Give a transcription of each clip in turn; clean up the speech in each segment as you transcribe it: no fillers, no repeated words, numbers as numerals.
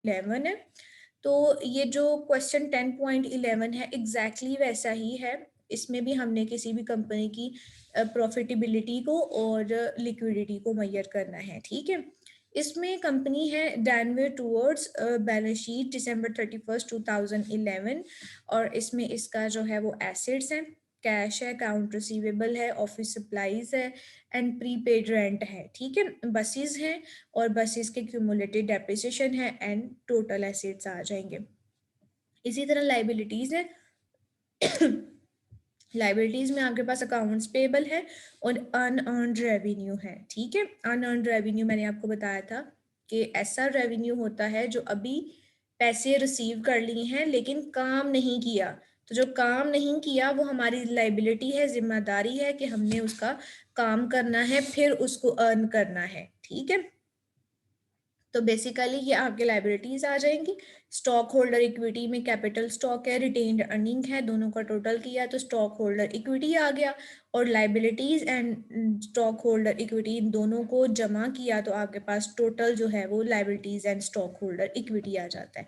11 है। तो ये जो क्वेश्चन 10.11 है एग्जैक्टली वैसा ही है। इसमें भी हमने किसी भी कंपनी की प्रॉफिटेबिलिटी को और लिक्विडिटी को मेजर करना है, ठीक है। इसमें कंपनी है डैनवे towards, balance sheet December 31st 2011, और इसमें इसका जो है वो एसेट्स है, कैश है, अकाउंट रिसीवेबल है, ऑफिस सप्लाईज है एंड प्रीपेड रेंट है, ठीक है। बसेस हैं और बसेस के क्यूमुलेटेड डेप्रिसिएशन है एंड टोटल एसेट्स आ जाएंगे। इसी तरह लाइबिलिटीज है। लाइबिलिटीज में आपके पास अकाउंट्स पेबल है और अनअर्न्ड रेवेन्यू है, ठीक है। अनअर्न्ड रेवेन्यू मैंने आपको बताया था कि ऐसा रेवेन्यू होता है जो अभी पैसे रिसीव कर लिए हैं लेकिन काम नहीं किया। तो जो काम नहीं किया वो हमारी लाइबिलिटी है, जिम्मेदारी है कि हमने उसका काम करना है फिर उसको अर्न करना है, ठीक है। तो बेसिकली ये आपके लाइबिलिटीज आ जाएंगी। स्टॉक होल्डर इक्विटी में कैपिटल स्टॉक है, रिटेन्ड अर्निंग है, दोनों का टोटल किया तो स्टॉक होल्डर इक्विटी आ गया, और liabilities and stock holder equity in दोनों को जमा किया तो आपके पास टोटल जो है वो liabilities and stock holder equity आ जाता है।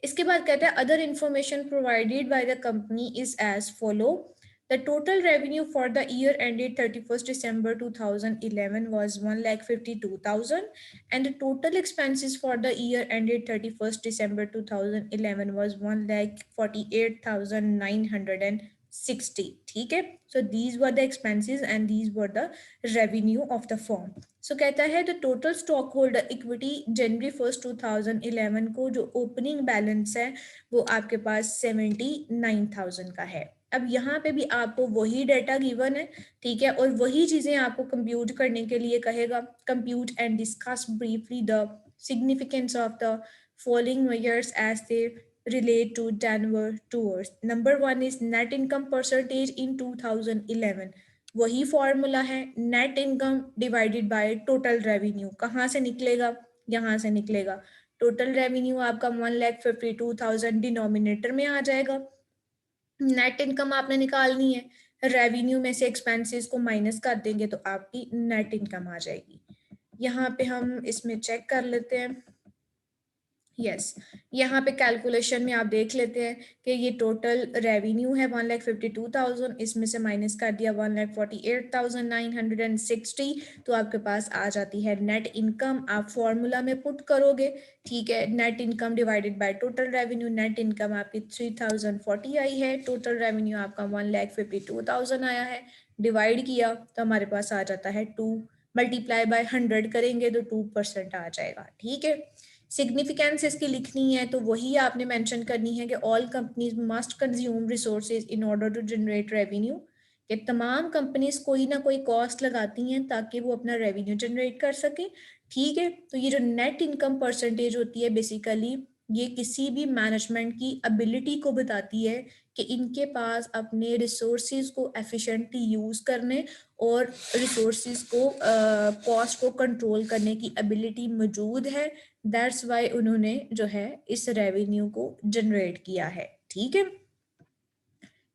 इसके बाद कहता है other information provided by the company is as follow. The total revenue for the year ended 31st December 2011 was 1,52,000, and the total expenses for the year ended 31st December 2011 was 1,48,960, ठीक है। So these were the expenses and these were the revenue of the firm. So कहता है the total stockholder equity January 1st 2011 को जो opening balance है वो आपके पास 79,000 का है। अब यहाँ पे भी आपको वही डेटा गिवन है, ठीक है, और वही चीजें आपको कंप्यूट करने के लिए कहेगा। Compute and discuss briefly the significance of the following measures as they relate to Denver tours. Number 1 is net income percentage in 2011. वही फॉर्मूला है, net income divided by total revenue. कहाँ से निकलेगा? यहाँ से निकलेगा। टोटल रेवेन्यू आपका 1,52,000 denominator में आ जाएगा। नेट इनकम आपने निकालनी है, रेवेन्यू में से एक्सपेंसेस को माइनस कर देंगे तो आपकी नेट इनकम आ जाएगी। यहाँ पे हम इसमें चेक कर लेते हैं। यस, यहाँ पे कैलकुलेशन में आप देख लेते हैं कि ये टोटल रेवेन्यू है 1,52,000, इसमें से माइनस कर दिया 1,48,960, तो आपके पास आ जाती है नेट इनकम। आप फॉर्मूला में पुट करोगे, ठीक है, net income divided by total revenue. Net income आपकी 3,040 आई है, टोटल रेवेन्यू आपका 1,52,000 आया है, डिवाइड किया तो हमारे पास आ जाता है 2, मल्टीप्लाई बाय 100 करेंगे तो 2% आ जाएगा, ठीक है। सिग्निफिकेंस इसकी लिखनी है तो वही आपने मेंशन करनी है कि all companies must consume resources in order to generate revenue, कि तमाम कंपनीज कोई ना कोई कॉस्ट लगाती हैं ताकि वो अपना रेवेन्यू जनरेट कर सके, ठीक है। तो ये जो नेट इनकम परसेंटेज होती है बेसिकली ये किसी भी मैनेजमेंट की एबिलिटी को बताती है कि इनके पास अपने रिसोर्सेज को एफिशिएंटली यूज करने और रिसोर्सेज को कॉस्ट को कंट्रोल करने की एबिलिटी मौजूद है। दैट्स वाई उन्होंने जो है इस रेवेन्यू को जनरेट किया है, ठीक है।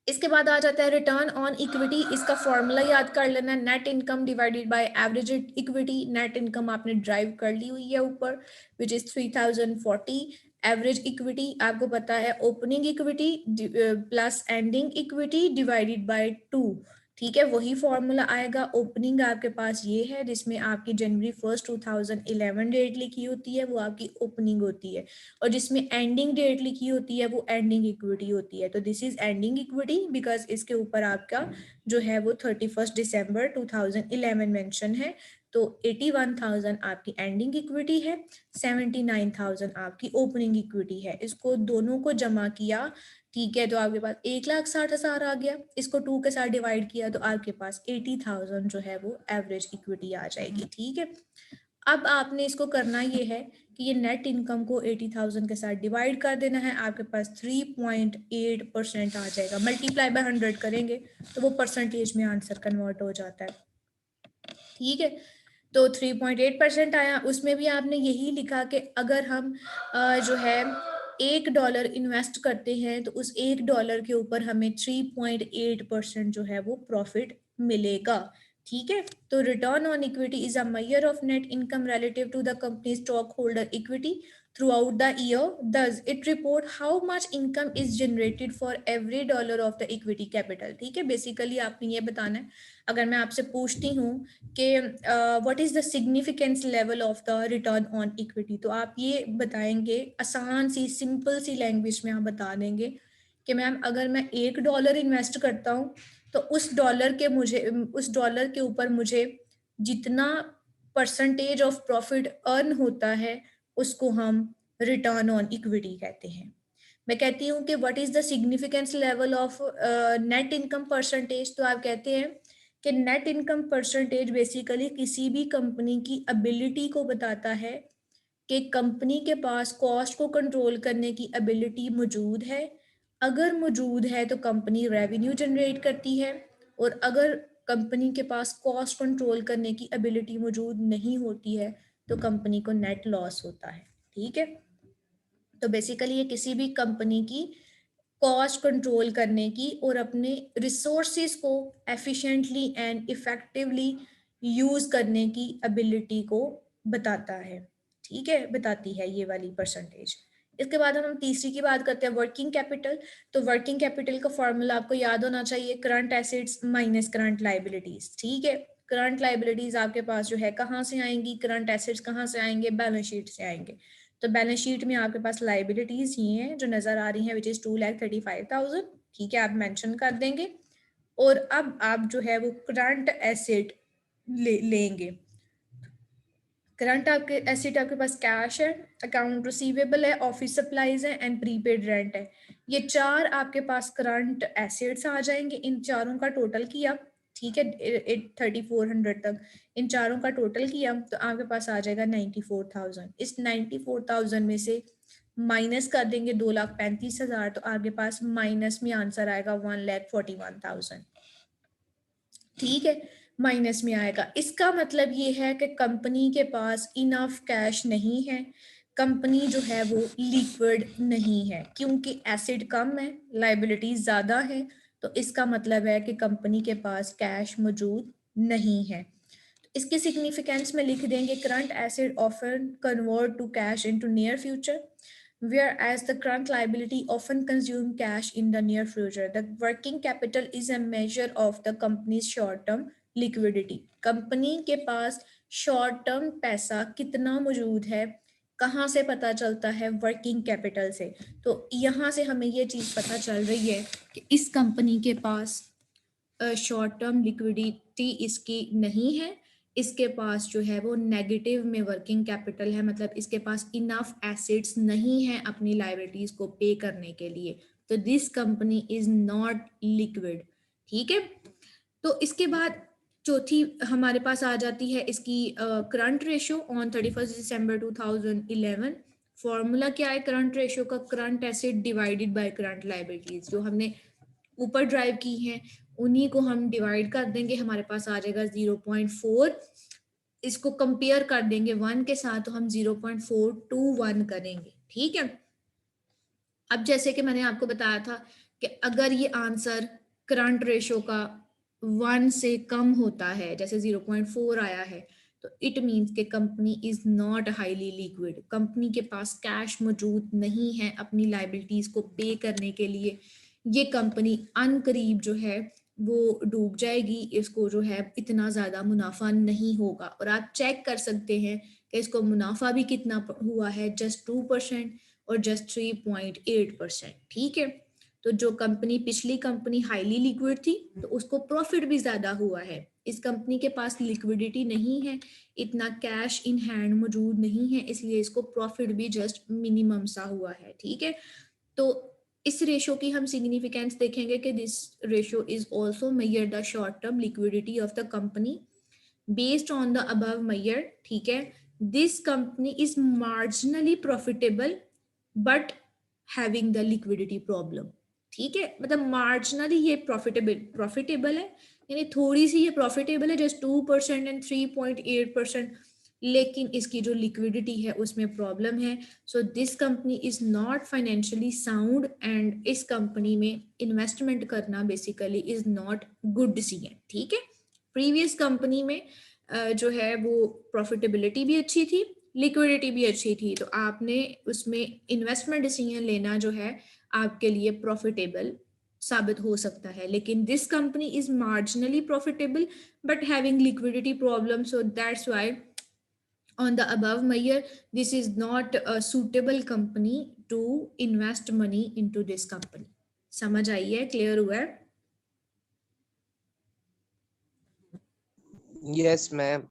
इसके बाद आ जाता है रिटर्न ऑन इक्विटी। इसका फॉर्मूला याद कर लेना, net income divided by average equity. Net income आपने ड्राइव कर ली हुई है ऊपर, विच इज 3,040। एवरेज इक्विटी आपको पता है opening equity plus ending equity divided by 2, ठीक है। वही फॉर्मूला आएगा। ओपनिंग आपके पास ये है जिसमें आपकी January 1st 2011 डेट लिखी होती है, वो आपकी ओपनिंग होती है, और जिसमें एंडिंग डेट लिखी होती है वो एंडिंग इक्विटी होती है। तो this is ending equity because इसके ऊपर आपका जो है वो 31st December 2011 मेंशन है। तो 81,000 आपकी एंडिंग इक्विटी है, 79,000 आपकी ओपनिंग इक्विटी है। इसको दोनों को जमा किया, ठीक है, तो आपके पास 1,60,000 आ गया। इसको 2 के साथ डिवाइड किया तो आपके पास 80,000 जो है वो एवरेज इक्विटी आ जाएगी, ठीक है। अब आपने इसको करना ये है कि ये नेट इनकम को 80,000 के साथ डिवाइड कर देना है, आपके पास 3.8% आ जाएगा। मल्टीप्लाई बाय 100 करेंगे तो वो परसेंटेज में आंसर कन्वर्ट हो जाता है, ठीक है। तो 3.8% आया। उसमें भी आपने यही लिखा कि अगर हम जो है $1 इन्वेस्ट करते हैं तो उस $1 के ऊपर हमें 3.8% जो है वो प्रॉफिट मिलेगा, ठीक है। तो return on equity is a measure of net income relative to the company stock holder equity. throughout the year. Thus it report how much income is generated for every dollar of the equity capital. ठीक है, basically आपने ये बताना है। अगर मैं आपसे पूछती हूँ कि what is the significance level of the return on equity, तो आप ये बताएंगे, आसान सी सिंपल सी लैंग्वेज में आप बता देंगे कि मैम अगर मैं $1 इन्वेस्ट करता हूँ तो उस डॉलर के ऊपर मुझे जितना परसेंटेज ऑफ प्रॉफिट अर्न होता है उसको हम रिटर्न ऑन इक्विटी कहते हैं। मैं कहती हूँ कि what is the significance level of net income percentage, तो आप कहते हैं कि नेट इनकम परसेंटेज बेसिकली किसी भी कंपनी की एबिलिटी को बताता है कि कंपनी के पास कॉस्ट को कंट्रोल करने की एबिलिटी मौजूद है। अगर मौजूद है तो कंपनी रेवेन्यू जनरेट करती है, और अगर कंपनी के पास कॉस्ट कंट्रोल करने की एबिलिटी मौजूद नहीं होती है तो कंपनी को नेट लॉस होता है। ठीक है, तो बेसिकली ये किसी भी कंपनी की कॉस्ट कंट्रोल करने की और अपने रिसोर्सेज को एफिशिएंटली एंड इफेक्टिवली यूज करने की एबिलिटी को बताता है। ठीक है, बताती है ये वाली परसेंटेज। इसके बाद हम तीसरी की बात करते हैं, वर्किंग कैपिटल। तो वर्किंग कैपिटल का फॉर्मूला आपको याद होना चाहिए, current assets minus current liabilities. ठीक है, करंट लाइबिलिटीज आपके पास जो है कहाँ से आएंगी, करंट एसेट्स कहाँ से आएंगे, बैलेंस शीट से आएंगे। तो बैलेंस शीट में आपके पास लाइबिलिटीज ही हैं जो नजर आ रही हैं, विच इज 2,35,000। ठीक है, आप मेंशन कर देंगे। और अब आप जो है वो करंट एसेट लेंगे। करंट आपके एसेट आपके पास कैश है, अकाउंट रिसीवेबल है, ऑफिस सप्लाईज है एंड प्रीपेड रेंट है। ये चार आपके पास करंट एसेट्स आ जाएंगे। इन चारों का टोटल किया, ठीक है, 3400 तक इन चारों का टोटल किया तो आपके पास आ जाएगा 94,000। इस 94,000 में से माइनस कर देंगे 2,35,000, तो आपके पास माइनस में आंसर आएगा 1,41,000। ठीक है, माइनस में आएगा। इसका मतलब ये है कि कंपनी के पास इनफ कैश नहीं है, कंपनी जो है वो लिक्विड नहीं है, क्योंकि एसिड कम है, लाइबिलिटीज ज्यादा है। तो इसका मतलब है कि कंपनी के पास कैश मौजूद नहीं है। तो इसके सिग्निफिकेंस में लिख देंगे, current asset often convert to cash into near future, whereas the current liability often consume cash in the near future. The working capital is a measure of the company's short-term liquidity. Company के पास short term पैसा कितना मौजूद है, कहाँ से पता चलता है, वर्किंग कैपिटल से। तो यहाँ से हमें ये चीज़ पता चल रही है कि इस कंपनी के पास शॉर्ट टर्म लिक्विडिटी इसकी नहीं है, इसके पास जो है वो नेगेटिव में वर्किंग कैपिटल है, मतलब इसके पास इनफ एसेट्स नहीं है अपनी लायबिलिटीज को पे करने के लिए। तो this company is not liquid. ठीक है, तो इसके बाद चौथी हमारे पास आ जाती है इसकी current ratio on 31 December 2011। Formula क्या है करंट रेशियो का, current asset divided by current liabilities. जो हमने ऊपर ड्राइव की हैं उन्हीं को हम डिवाइड कर देंगे, हमारे पास आ जाएगा 0.4। इसको कंपेयर कर देंगे 1 के साथ तो हम 0.421 करेंगे। ठीक है, अब जैसे कि मैंने आपको बताया था कि अगर ये आंसर करंट रेशो का 1 से कम होता है, जैसे 0.4 आया है, तो इट मीन्स कि company is not highly liquid, company के पास कैश मौजूद नहीं है अपनी लाइबिलिटीज को पे करने के लिए। ये कंपनी अनकरीब जो है वो डूब जाएगी, इसको जो है इतना ज़्यादा मुनाफा नहीं होगा। और आप चेक कर सकते हैं कि इसको मुनाफा भी कितना हुआ है, जस्ट 2% और जस्ट 3.8%। ठीक है, तो जो कंपनी पिछली कंपनी हाईली लिक्विड थी तो उसको प्रॉफिट भी ज्यादा हुआ है। इस कंपनी के पास लिक्विडिटी नहीं है, इतना कैश इन हैंड मौजूद नहीं है, इसलिए इसको प्रॉफिट भी जस्ट मिनिमम सा हुआ है। ठीक है, तो इस रेशो की हम सिग्निफिकेंस देखेंगे कि this ratio is also measure the short term liquidity of the company based on the above measure. ठीक है, this company is marginally profitable but having the liquidity problem. ठीक है, मतलब मार्जिनली ये प्रॉफिटेबल है, यानी थोड़ी सी ये प्रॉफिटेबल है, जस्ट 2% एंड 3.8%, लेकिन इसकी जो लिक्विडिटी है उसमें प्रॉब्लम है। So this company is not financially sound and इस कंपनी में इन्वेस्टमेंट करना बेसिकली इज नॉट गुड सी है। ठीक है, प्रीवियस कंपनी में जो है वो प्रॉफिटेबिलिटी भी अच्छी थी, लिक्विडिटी भी अच्छी थी, तो आपने उसमें इन्वेस्टमेंट डिसीजन लेना जो है आपके लिए प्रॉफिटेबल साबित हो सकता है। लेकिन this company is marginally profitable but having liquidity problem, so that's why on the above measure this is not a suitable company to invest money into this company। समझ आई है, क्लियर हुआ है? Yes ma'am.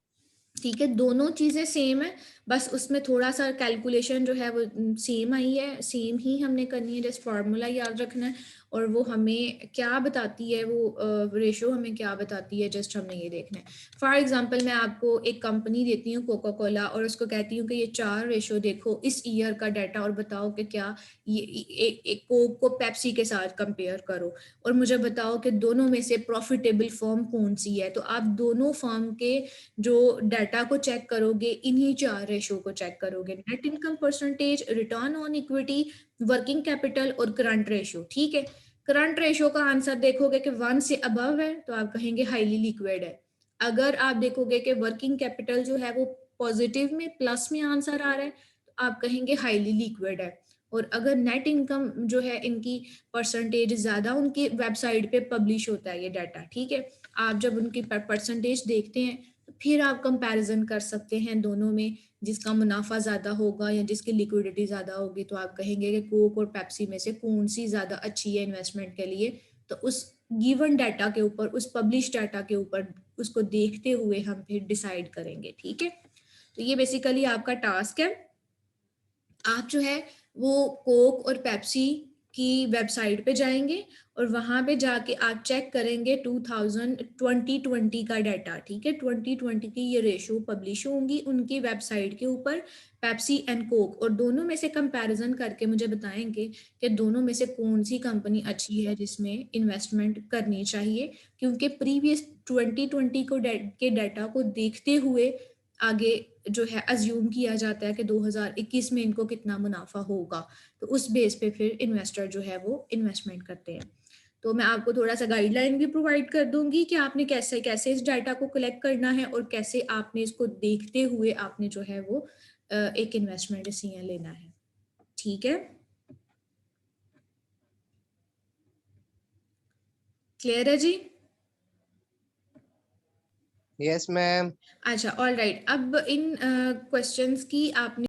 ठीक है, दोनों चीजें same है, बस उसमें थोड़ा सा कैलकुलेशन जो है वो सेम आई है, सेम ही हमने करनी है, जस्ट फार्मूला याद रखना है। और वो हमें क्या बताती है, वो रेशो हमें क्या बताती है, जस्ट हमने ये देखना है। फॉर एग्जांपल मैं आपको एक कंपनी देती हूँ कोका कोला, और उसको कहती हूँ कि ये 4 रेशो देखो इस ईयर का डाटा और बताओ कि क्या ये एक कोक को पेप्सी के साथ कंपेयर करो और मुझे बताओ कि दोनों में से प्रॉफिटेबल फर्म कौन सी है। तो आप दोनों फर्म के जो डाटा को चेक करोगे, इन्हीं 4 रेशो को चेक करोगे, net income percentage, return on equity, working capital और करंट रेशो। ठीक है, करंट रेशो का आंसर देखोगे कि 1 से अबव है तो आप कहेंगे हाईली लिक्विड है। अगर आप देखोगे कि वर्किंग कैपिटल जो है वो पॉजिटिव में, प्लस में आंसर आ रहा है, तो आप कहेंगे हाईली लिक्विड है। और अगर नेट इनकम जो है इनकी परसेंटेज ज्यादा, उनकी वेबसाइट पे पब्लिश होता है ये डाटा, ठीक है, आप जब उनकी परसेंटेज देखते हैं तो फिर आप कंपैरिजन कर सकते हैं दोनों में, जिसका मुनाफा ज्यादा होगा या जिसकी लिक्विडिटी ज्यादा होगी, तो आप कहेंगे कि कोक और पेप्सी में से कौन सी ज्यादा अच्छी है इन्वेस्टमेंट के लिए। तो उस गिवन डाटा के ऊपर, उस पब्लिश डाटा के ऊपर उसको देखते हुए हम फिर डिसाइड करेंगे। ठीक है, तो ये बेसिकली आपका टास्क है। आप जो है वो कोक और पेप्सी की वेबसाइट पे जाएंगे और वहां पे जाके आप चेक करेंगे 2020 का डाटा। ठीक है, 2020 की ये रेशो पब्लिश होंगी उनकी वेबसाइट के ऊपर, पेप्सी एंड कोक, और दोनों में से कंपैरिजन करके मुझे बताएंगे कि दोनों में से कौन सी कंपनी अच्छी है जिसमें इन्वेस्टमेंट करनी चाहिए, क्योंकि प्रीवियस 2020 के डाटा को देखते हुए आगे जो है अज्यूम किया जाता है कि 2021 में इनको कितना मुनाफा होगा, तो उस बेस पे फिर इन्वेस्टर जो है वो इन्वेस्टमेंट करते हैं। तो मैं आपको थोड़ा सा गाइडलाइन भी प्रोवाइड कर दूंगी कि आपने कैसे कैसे इस डाटा को कलेक्ट करना है और कैसे आपने इसको देखते हुए आपने जो है वो एक इन्वेस्टमेंट डिसीजन लेना है। ठीक है, क्लियर है जी? Yes ma'am. अच्छा, ऑल राइट। अब इन क्वेश्चंस की आपने